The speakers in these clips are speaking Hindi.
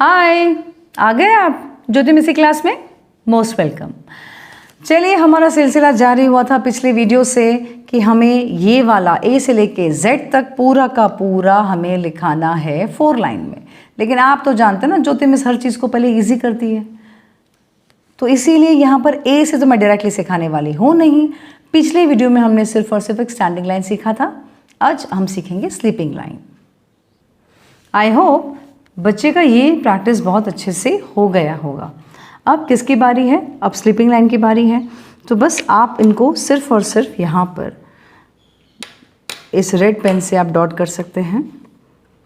हाय, आ गए आप ज्योति मिसी क्लास में? Most welcome. चलिए, हमारा सिलसिला जारी हुआ था पिछले वीडियो से कि हमें ये वाला ए से लेके जेड तक पूरा का पूरा हमें लिखाना है 4 लाइन में। लेकिन आप तो जानते हैं ना, ज्योति मिस हर चीज़ को पहले इजी करती है, तो इसीलिए यहाँ पर ए से तो मैं डायरेक्टली सिखाने वाली हूँ नहीं। पिछले वीडियो में हमने सिर्फ और सिर्फ एक स्टैंडिंग लाइन सीखा था, आज हम सीखेंगे स्लीपिंग लाइन। आई होप बच्चे का ये प्रैक्टिस बहुत अच्छे से हो गया होगा। अब किसकी बारी है? अब स्लीपिंग लाइन की बारी है। तो बस आप इनको सिर्फ और सिर्फ यहाँ पर इस रेड पेन से आप डॉट कर सकते हैं,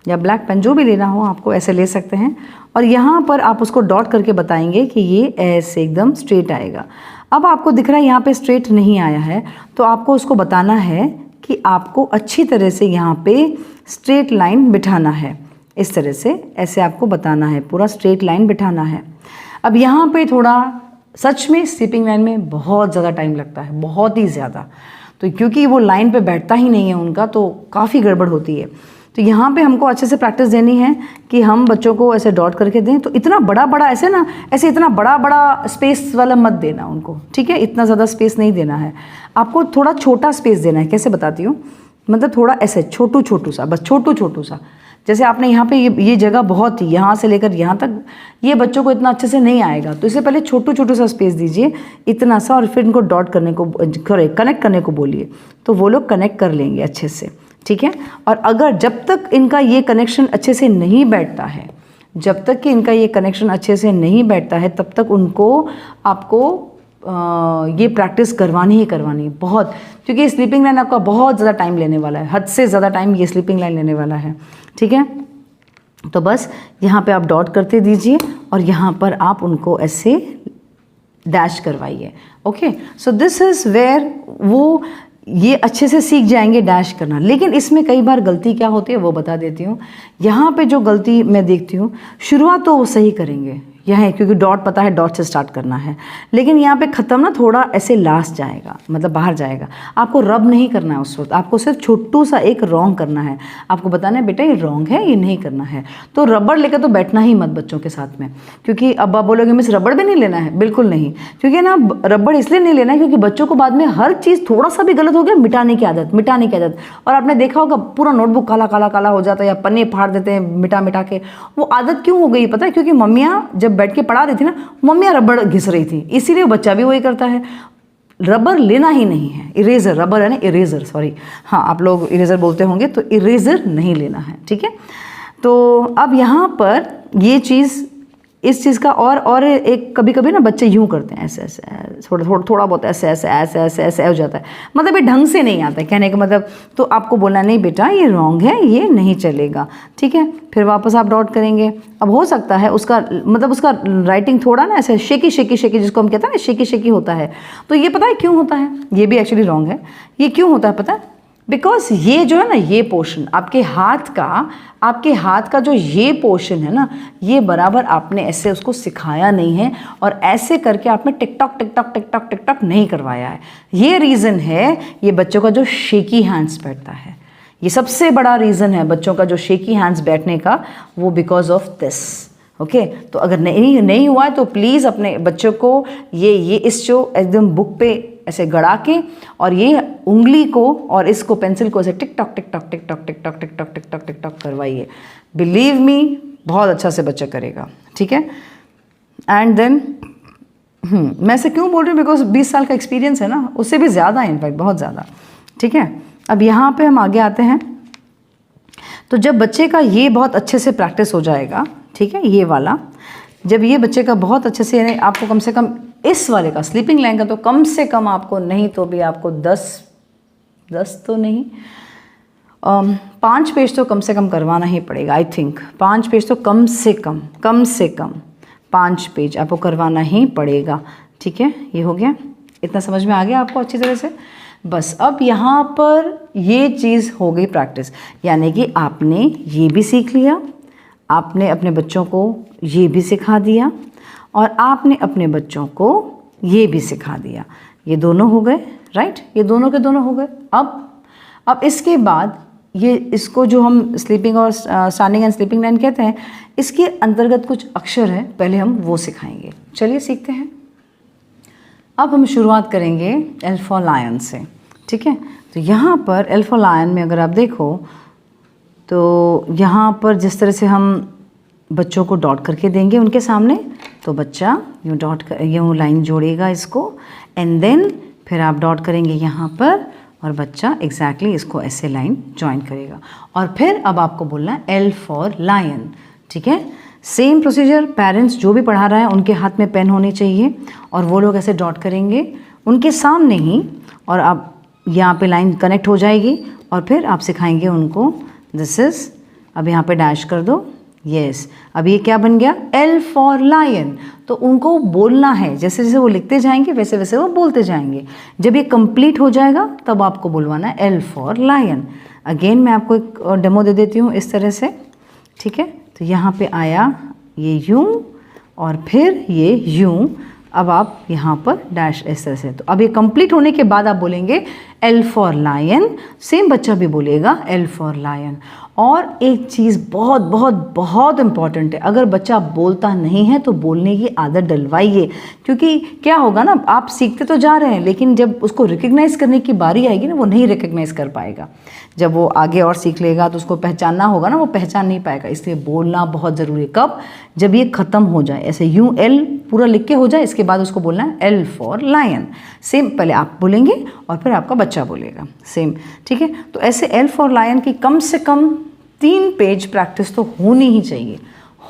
या ब्लैक पेन, जो भी लेना हो आपको ऐसे ले सकते हैं। और यहाँ पर आप उसको डॉट करके बताएंगे कि ये ऐसे एकदम स्ट्रेट आएगा। अब आपको दिख रहा है यहाँ पे स्ट्रेट नहीं आया है, तो आपको उसको बताना है कि आपको अच्छी तरह से यहाँ पे स्ट्रेट लाइन बिठाना है। इस तरह से ऐसे आपको बताना है, पूरा स्ट्रेट लाइन बिठाना है। अब यहाँ पे थोड़ा सच में स्लीपिंग लाइन में बहुत ज़्यादा टाइम लगता है, बहुत ही ज़्यादा। तो क्योंकि वो लाइन पे बैठता ही नहीं है उनका, तो काफ़ी गड़बड़ होती है। तो यहाँ पे हमको अच्छे से प्रैक्टिस देनी है कि हम बच्चों को ऐसे डॉट करके दें। तो इतना बड़ा बड़ा ऐसे ना, ऐसे इतना बड़ा बड़ा स्पेस वाला मत देना उनको, ठीक है? इतना ज़्यादा स्पेस नहीं देना है आपको, थोड़ा छोटा स्पेस देना है। कैसे बताती हूँ, मतलब थोड़ा ऐसे छोटू छोटू सा, बस छोटू सा। जैसे आपने यहाँ पे ये जगह बहुत ही, यहाँ से लेकर यहाँ तक, ये बच्चों को इतना अच्छे से नहीं आएगा। तो इससे पहले छोटू सा स्पेस दीजिए, इतना सा, और फिर इनको डॉट करने को, कनेक्ट करने को बोलिए, तो वो लोग कनेक्ट कर लेंगे अच्छे से, ठीक है? और अगर जब तक इनका ये कनेक्शन अच्छे से नहीं बैठता है, जब तक कि इनका ये कनेक्शन अच्छे से नहीं बैठता है, तब तक उनको आपको ये प्रैक्टिस करवानी ही करवानी बहुत, क्योंकि स्लीपिंग लाइन आपका बहुत ज़्यादा टाइम लेने वाला है, हद से ज़्यादा टाइम ये स्लीपिंग लाइन लेने वाला है, ठीक है? तो बस यहाँ पे आप डॉट करते दीजिए और यहाँ पर आप उनको ऐसे डैश करवाइए। Okay, so this is where वो ये अच्छे से सीख जाएंगे डैश करना। लेकिन इसमें कई बार गलती क्या होती है वो बता देती हूँ। यहाँ पे जो गलती मैं देखती हूँ, शुरुआत तो वो सही करेंगे यहाँ, क्योंकि डॉट पता है, डॉट से स्टार्ट करना है। लेकिन यहाँ पे ख़त्म ना थोड़ा ऐसे लास्ट जाएगा, मतलब बाहर जाएगा। आपको रब नहीं करना है उस वक्त, आपको सिर्फ छोटू सा एक रॉन्ग करना है। आपको बताना है बेटा ये रॉन्ग है, ये नहीं करना है। तो रबड़ लेकर तो बैठना ही मत बच्चों के साथ में, क्योंकि अब आप बोलोगे मिस रबड़ भी नहीं लेना है, बिल्कुल नहीं। क्योंकि ना रबड़ इसलिए नहीं लेना है क्योंकि बच्चों को बाद में हर चीज़ थोड़ा सा भी गलत हो गया मिटाने की आदत। और आपने देखा होगा पूरा नोटबुक काला हो जाता है, या पन्ने फाड़ देते हैं मिटा के। वो आदत क्यों हो गई पता है? क्योंकि मम्मियाँ जब बैठ के पढ़ा रही थी ना, मम्मियाँ रबड़ घिस रही थी, इसीलिए बच्चा भी वही करता है। रबर लेना ही नहीं है, इरेजर, रबर है ना, इरेजर, सॉरी, हाँ आप लोग इरेजर बोलते होंगे, तो इरेजर नहीं लेना है, ठीक है? तो अब यहाँ पर ये चीज़, इस चीज़ का और एक, कभी कभी ना बच्चे यूँ करते हैं, ऐसे थोड़ा बहुत ऐसे हो जाता है, मतलब ये ढंग से नहीं आता है कहने का मतलब। तो आपको बोलना नहीं बेटा ये रॉन्ग है, ये नहीं चलेगा, ठीक है? फिर वापस आप डॉट करेंगे। अब हो सकता है उसका मतलब उसका राइटिंग थोड़ा ना ऐसे शेकी जिसको हम कहते हैं ना, शेकी होता है। तो ये पता है क्यों होता है? ये भी एक्चुअली रॉन्ग है। ये क्यों होता है पता है? बिकॉज ये जो है ना, ये पोर्शन आपके हाथ का जो ये पोर्शन है ना, ये बराबर आपने ऐसे उसको सिखाया नहीं है, और ऐसे करके आपने टिक टॉक नहीं करवाया है। ये रीज़न है ये बच्चों का जो शेकी हैंड्स बैठता है, ये सबसे बड़ा रीज़न है बच्चों का जो शेकी हैंड्स बैठने का, वो बिकॉज ऑफ दिस। ओके, तो अगर नहीं हुआ है तो प्लीज़ अपने बच्चों को ये इस जो एकदम बुक पे ऐसे गड़ा के, और ये उंगली को और इसको पेंसिल को ऐसे टिक टॉक करवाइए। बिलीव मी, बहुत अच्छा से बच्चा करेगा, ठीक है? एंड देन मैं ऐसे क्यों बोल रही हूँ? बिकॉज 20 साल का एक्सपीरियंस है ना, उससे भी ज़्यादा, इनफैक्ट बहुत ज़्यादा, ठीक है? अब यहाँ पे हम आगे आते हैं। तो जब बच्चे का ये बहुत अच्छे से प्रैक्टिस हो जाएगा, ठीक है, ये वाला, जब ये बच्चे का बहुत अच्छे से, यानी आपको कम से कम इस वाले का, स्लीपिंग लाइन का, तो कम से कम आपको, नहीं तो भी आपको 10 तो नहीं, 5 पेज तो कम से कम करवाना ही पड़ेगा। आई थिंक 5 पेज तो कम से कम 5 पेज आपको करवाना ही पड़ेगा, ठीक है? ये हो गया, इतना समझ में आ गया आपको अच्छी तरह से? बस अब यहाँ पर ये चीज़ हो गई प्रैक्टिस, यानी कि आपने ये भी सीख लिया, आपने अपने बच्चों को ये भी सिखा दिया, और आपने अपने बच्चों को ये भी सिखा दिया। ये दोनों हो गए, राइट? ये दोनों के दोनों हो गए। अब इसके बाद ये इसको जो हम स्लीपिंग और स्टैंडिंग एंड स्लीपिंग लाइन कहते हैं, इसके अंतर्गत कुछ अक्षर है, पहले हम वो सिखाएंगे। चलिए सीखते हैं। अब हम शुरुआत करेंगे एल फॉर लायन से, ठीक है। तो यहाँ पर एल फॉर लायन में अगर आप देखो तो यहाँ पर जिस तरह से हम बच्चों को डॉट करके देंगे उनके सामने, तो बच्चा यूँ डॉट कर यूँ लाइन जोड़ेगा इसको, एंड देन फिर आप डॉट करेंगे यहाँ पर और बच्चा एग्जैक्टली इसको ऐसे लाइन ज्वाइन करेगा। और फिर अब आपको बोलना है एल फॉर लायन, ठीक है। सेम प्रोसीजर, पेरेंट्स जो भी पढ़ा रहा है उनके हाथ में पेन होनी चाहिए और वो लोग ऐसे डॉट करेंगे उनके सामने ही, और अब यहाँ पे लाइन कनेक्ट हो जाएगी और फिर आप सिखाएंगे उनको दिस इज़, अब यहाँ पे डैश कर दो, यस। अब ये क्या बन गया, एल फॉर लायन। तो उनको बोलना है, जैसे जैसे वो लिखते जाएंगे वैसे वैसे वो बोलते जाएंगे। जब ये कंप्लीट हो जाएगा तब आपको बोलवाना है एल फॉर लायन। अगेन मैं आपको एक डेमो दे देती हूँ इस तरह से, ठीक है। तो यहाँ पे आया ये यूं और फिर ये यूं, अब आप यहाँ पर डैश इस तरह से। तो अब ये कंप्लीट होने के बाद आप बोलेंगे एल फॉर लायन, सेम बच्चा भी बोलेगा एल फॉर लायन। और एक चीज़ बहुत बहुत बहुत इम्पॉर्टेंट है, अगर बच्चा बोलता नहीं है तो बोलने की आदत डलवाइए, क्योंकि क्या होगा ना, आप सीखते तो जा रहे हैं लेकिन जब उसको रिकग्नाइज़ करने की बारी आएगी ना, वो नहीं रिकग्नाइज़ कर पाएगा। जब वो आगे और सीख लेगा तो उसको पहचानना होगा ना, वो पहचान नहीं पाएगा। इसलिए बोलना बहुत ज़रूरी है। कब, जब ये ख़त्म हो जाए, ऐसे यूँ एल पूरा लिख के हो जाए, इसके बाद उसको बोलना है एल फॉर लायन। सेम पहले आप बोलेंगे और फिर आपका बच्चा बोलेगा, सेम, ठीक है। तो ऐसे एल फॉर लायन की कम से कम 3 पेज प्रैक्टिस तो होनी ही चाहिए,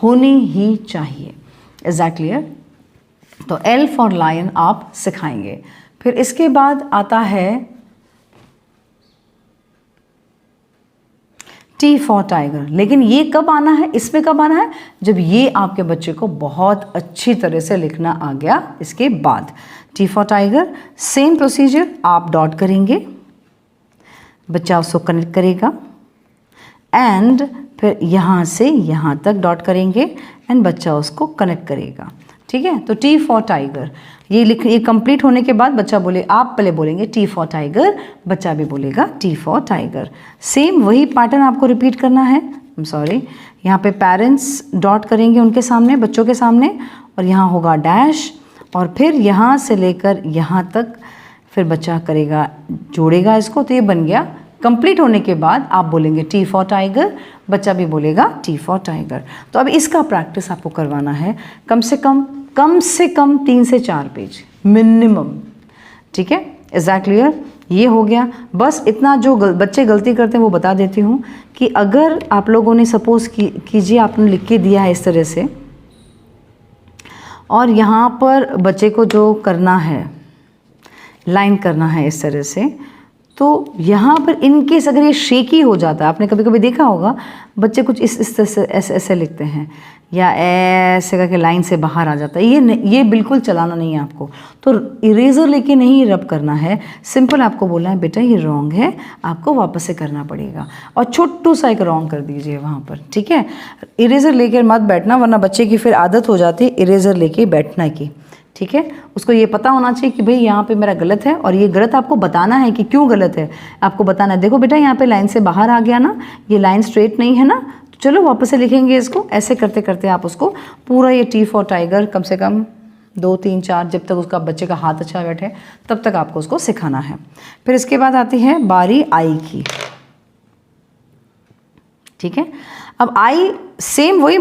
होनी ही चाहिए। Is that clear? तो एल फॉर लायन आप सिखाएंगे। फिर इसके बाद आता है टी फॉर टाइगर। लेकिन ये कब आना है, इसमें कब आना है, जब ये आपके बच्चे को बहुत अच्छी तरह से लिखना आ गया। इसके बाद T for tiger, same procedure, आप डॉट करेंगे, बच्चा उसको कनेक्ट करेगा एंड फिर यहाँ से यहाँ तक डॉट करेंगे एंड बच्चा उसको कनेक्ट करेगा, ठीक है। तो टी फॉर टाइगर ये कंप्लीट होने के बाद बच्चा बोले, आप पहले बोलेंगे टी फॉर टाइगर, बच्चा भी बोलेगा टी फॉर टाइगर। सेम वही पैटर्न आपको रिपीट करना है। सॉरी, यहाँ पे पेरेंट्स डॉट करेंगे उनके सामने, बच्चों के सामने, और यहाँ होगा डैश, और फिर यहाँ से लेकर यहाँ तक फिर बच्चा करेगा, जोड़ेगा इसको, तो ये बन गया। कंप्लीट होने के बाद आप बोलेंगे टी फॉर टाइगर, बच्चा भी बोलेगा टी फॉर टाइगर। तो अब इसका प्रैक्टिस आपको करवाना है कम से कम 3 से 4 पेज मिनिमम, ठीक है। Is that clear? ये हो गया। बस इतना जो बच्चे गलती करते हैं वो बता देती हूँ कि अगर आप लोगों ने सपोज़ कीजिए आपने लिख के दिया है इस तरह से, और यहाँ पर बच्चे को जो करना है, लाइन करना है इस तरह से, तो यहाँ पर इनकेस अगर ये शेकी हो जाता है, आपने कभी कभी देखा होगा बच्चे कुछ इस तरह से ऐसे लिखते हैं या ऐसे करके लाइन से बाहर आ जाता है, ये बिल्कुल चलाना नहीं है आपको। तो इरेज़र लेके नहीं रब करना है, सिंपल आपको बोलना है बेटा ये रॉन्ग है, आपको वापस से करना पड़ेगा, और छोटू सा एक रॉन्ग कर दीजिए वहाँ पर, ठीक है। इरेज़र लेकर मत बैठना, वरना बच्चे की फिर आदत हो जाती है इरेज़र लेके बैठने की, ठीक है। उसको ये पता होना चाहिए कि भाई यहाँ पे मेरा गलत है, और ये गलत आपको बताना है कि क्यों गलत है, आपको बताना है। देखो बेटा यहाँ पे लाइन से बाहर आ गया ना, ये लाइन स्ट्रेट नहीं है ना, तो चलो वापस से लिखेंगे इसको। ऐसे करते करते आप उसको पूरा ये टी फॉर टाइगर कम से कम 2, 3, 4, जब तक उसका बच्चे का हाथ अच्छा बैठे तब तक आपको उसको सिखाना है। फिर इसके बाद आती है बारी आई की, ठीक है। अब आई सेम वही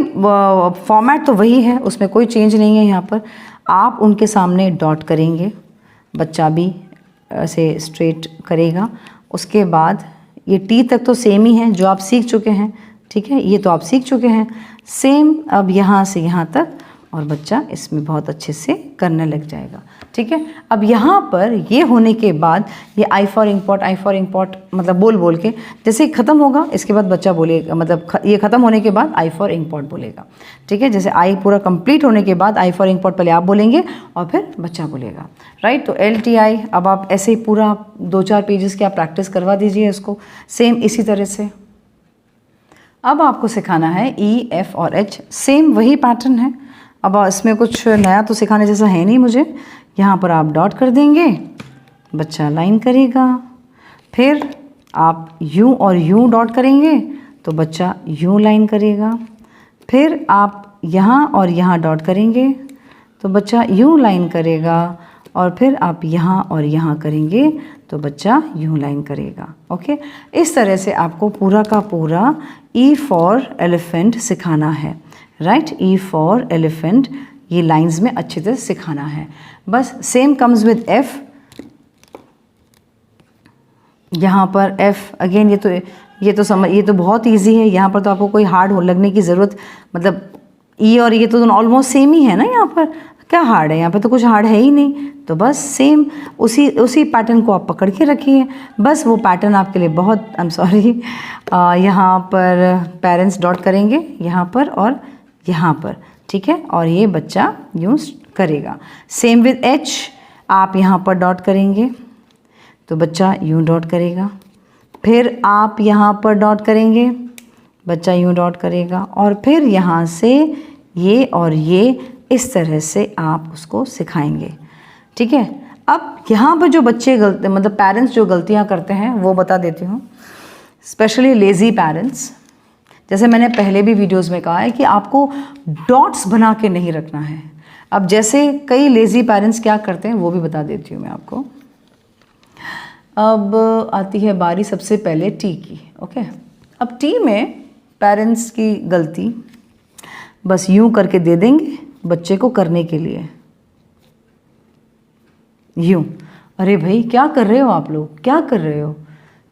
फॉर्मेट तो वही है, उसमें कोई चेंज नहीं है। यहाँ पर आप उनके सामने डॉट करेंगे, बच्चा भी ऐसे स्ट्रेट करेगा। उसके बाद ये टी तक तो सेम ही है जो आप सीख चुके हैं, ठीक है, ये तो आप सीख चुके हैं सेम। अब यहाँ से यहाँ तक, और बच्चा इसमें बहुत अच्छे से करने लग जाएगा, ठीक है। अब यहाँ पर ये होने के बाद ये आई फॉर इम्पॉर्ट मतलब बोल के जैसे ख़त्म होगा, इसके बाद बच्चा बोलेगा, मतलब ये ख़त्म होने के बाद आई फॉर इम्पॉर्ट बोलेगा, ठीक है। जैसे आई पूरा कंप्लीट होने के बाद आई फॉर इम्पॉर्ट पहले आप बोलेंगे और फिर बच्चा बोलेगा, राइट। तो LTI अब आप ऐसे ही पूरा 2-4 पेजेस की आप प्रैक्टिस करवा दीजिए इसको, सेम इसी तरह से। अब आपको सिखाना है E, F और H, सेम वही पैटर्न है। अब इसमें कुछ नया तो सिखाने जैसा है नहीं मुझे। यहाँ पर आप डॉट कर देंगे, बच्चा लाइन करेगा, फिर आप यूँ और यूँ डॉट करेंगे तो बच्चा यूँ लाइन करेगा। फिर आप यहाँ और यहाँ डॉट करेंगे तो बच्चा यूँ लाइन करेगा। और फिर आप यहाँ और यहाँ करेंगे तो बच्चा यूँ लाइन करेगा। ओके, इस तरह से आपको पूरा का पूरा E फॉर एलिफेंट सिखाना है, राइट। E फॉर एलिफेंट ये लाइंस में अच्छी तरह सिखाना है। बस सेम कम्स विद F। यहाँ पर F अगेन ये तो बहुत इजी है। यहाँ पर तो आपको कोई हार्ड लगने की ज़रूरत, मतलब E और ये तो ऑलमोस्ट सेम ही है ना। यहाँ पर क्या हार्ड है, यहाँ पर तो कुछ हार्ड है ही नहीं। तो बस सेम उसी पैटर्न को आप पकड़ के रखिए। बस वो पैटर्न आपके लिए बहुत, आई एम सॉरी, यहाँ पर पेरेंट्स डॉट करेंगे यहाँ पर और यहाँ पर, ठीक है। और ये बच्चा यूज़ करेगा। सेम विद H, आप यहाँ पर डॉट करेंगे तो बच्चा यूँ डॉट करेगा। फिर आप यहाँ पर डॉट करेंगे, बच्चा यूँ डॉट करेगा। और फिर यहाँ से ये और ये इस तरह से आप उसको सिखाएंगे, ठीक है। अब यहाँ पर जो बच्चे मतलब पेरेंट्स जो गलतियाँ करते हैं वो बता देती हूँ, स्पेशली लेज़ी पेरेंट्स। जैसे मैंने पहले भी वीडियोस में कहा है कि आपको डॉट्स बना के नहीं रखना है। अब जैसे कई लेज़ी पेरेंट्स क्या करते हैं वो भी बता देती हूँ मैं आपको। अब आती है बारी सबसे पहले टी की। ओके, अब टी में पेरेंट्स की गलती, बस यूँ करके दे देंगे बच्चे को करने के लिए, यूँ। अरे भाई क्या कर रहे हो आप लोग, क्या कर रहे हो,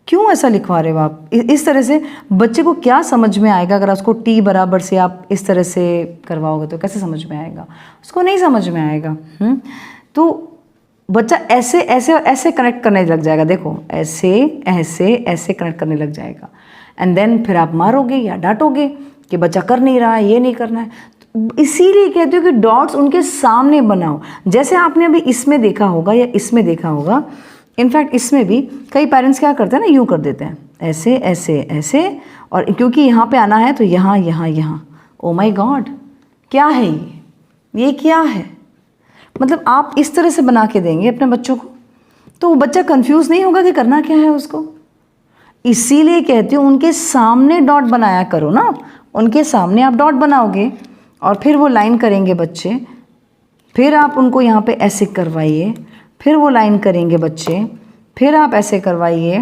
क्यों ऐसा लिखवा रहे हो आप। इस तरह से बच्चे को क्या समझ में आएगा अगर उसको टी बराबर से आप इस तरह से करवाओगे तो कैसे समझ में आएगा, उसको नहीं समझ में आएगा। तो बच्चा ऐसे ऐसे और ऐसे कनेक्ट करने लग जाएगा। देखो ऐसे ऐसे ऐसे कनेक्ट करने लग जाएगा। एंड देन फिर आप मारोगे या डांटोगे कि बच्चा कर नहीं रहा है, ये नहीं करना है। तो इसीलिए कहती हूँ कि डॉट्स उनके सामने बनाओ। जैसे आपने अभी इसमें देखा होगा या इसमें देखा होगा, इनफैक्ट इसमें भी कई पेरेंट्स क्या करते हैं ना, यूँ कर देते हैं ऐसे ऐसे ऐसे, और क्योंकि यहाँ पे आना है तो यहाँ यहाँ यहाँ। ओ माय गॉड, क्या है ये क्या है। मतलब आप इस तरह से बना के देंगे अपने बच्चों को तो वो बच्चा कंफ्यूज नहीं होगा कि करना क्या है उसको। इसीलिए कहती हूँ उनके सामने डॉट बनाया करो ना। उनके सामने आप डॉट बनाओगे और फिर वो लाइन करेंगे बच्चे, फिर आप उनको यहाँ पे ऐसे करवाइए, फिर वो लाइन करेंगे बच्चे, फिर आप ऐसे करवाइए,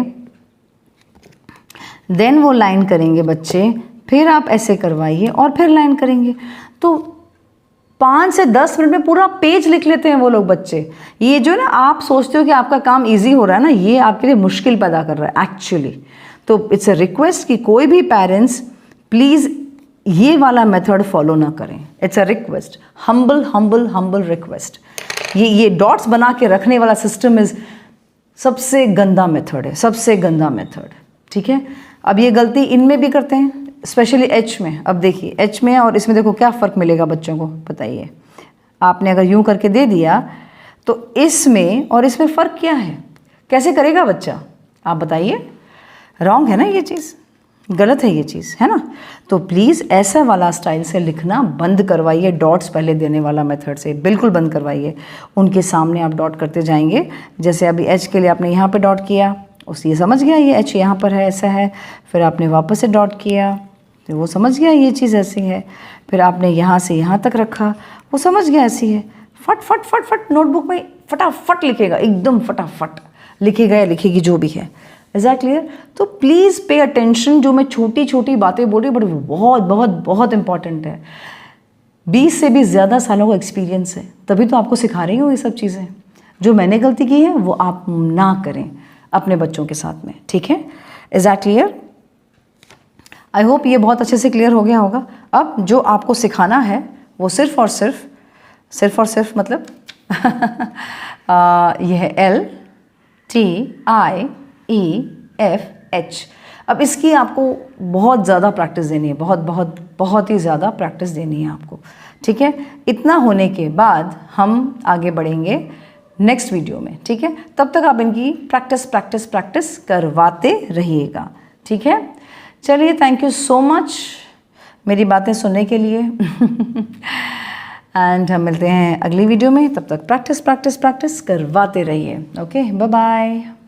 देन वो लाइन करेंगे बच्चे, फिर आप ऐसे करवाइए और फिर लाइन करेंगे। तो 5 से 10 मिनट में पूरा पेज लिख लेते हैं वो लोग बच्चे। ये जो ना आप सोचते हो कि आपका काम इजी हो रहा है ना, ये आपके लिए मुश्किल पैदा कर रहा है एक्चुअली। तो इट्स अ रिक्वेस्ट कि कोई भी पेरेंट्स प्लीज़ ये वाला मेथड फॉलो ना करें। It's a request, humble humble humble request. ये डॉट्स बना के रखने वाला सिस्टम इज सबसे गंदा मेथड है, सबसे गंदा मेथड, ठीक है। अब ये गलती इनमें भी करते हैं, स्पेशली एच में। अब देखिए एच में और इसमें देखो क्या फ़र्क मिलेगा बच्चों को, बताइए। आपने अगर यूँ करके दे दिया तो इसमें और इसमें फ़र्क क्या है, कैसे करेगा बच्चा, आप बताइए। रॉन्ग है ना ये चीज़, गलत है ये चीज़, है ना। तो प्लीज़ ऐसा वाला स्टाइल से लिखना बंद करवाइए। डॉट्स पहले देने वाला मेथड से बिल्कुल बंद करवाइए। उनके सामने आप डॉट करते जाएंगे। जैसे अभी एच के लिए आपने यहाँ पे डॉट किया, उस ये समझ गया ये एच यहाँ पर है, ऐसा है। फिर आपने वापस से डॉट किया तो वो समझ गया ये चीज़ ऐसी है। फिर आपने यहाँ से यहाँ तक रखा, वो समझ गया ऐसी है। फट फट फट फट नोटबुक में फटाफट लिखेगा, एकदम फटाफट लिखेगा या लिखेगी जो भी है। Is that clear. तो प्लीज़ पे अटेंशन। जो मैं छोटी छोटी बातें बोल रही हूँ बट वो बहुत बहुत बहुत इंपॉर्टेंट है। 20 से भी ज़्यादा सालों का एक्सपीरियंस है, तभी तो आपको सिखा रही हूँ ये सब चीज़ें। जो मैंने गलती की है वो आप ना करें अपने बच्चों के साथ में, ठीक है। Is that clear. I hope ये बहुत अच्छे से क्लियर हो गया होगा। अब जो आपको सिखाना है वो सिर्फ और सिर्फ मतलब यह है LTIEFH। अब इसकी आपको बहुत ज़्यादा प्रैक्टिस देनी है, बहुत बहुत बहुत ही ज़्यादा प्रैक्टिस देनी है आपको, ठीक है। इतना होने के बाद हम आगे बढ़ेंगे नेक्स्ट वीडियो में, ठीक है। तब तक आप इनकी प्रैक्टिस करवाते रहिएगा, ठीक है। चलिए, थैंक यू सो मच मेरी बातें सुनने के लिए एंड हम मिलते हैं अगली वीडियो में। तब तक प्रैक्टिस करवाते रहिए। Okay, bye bye.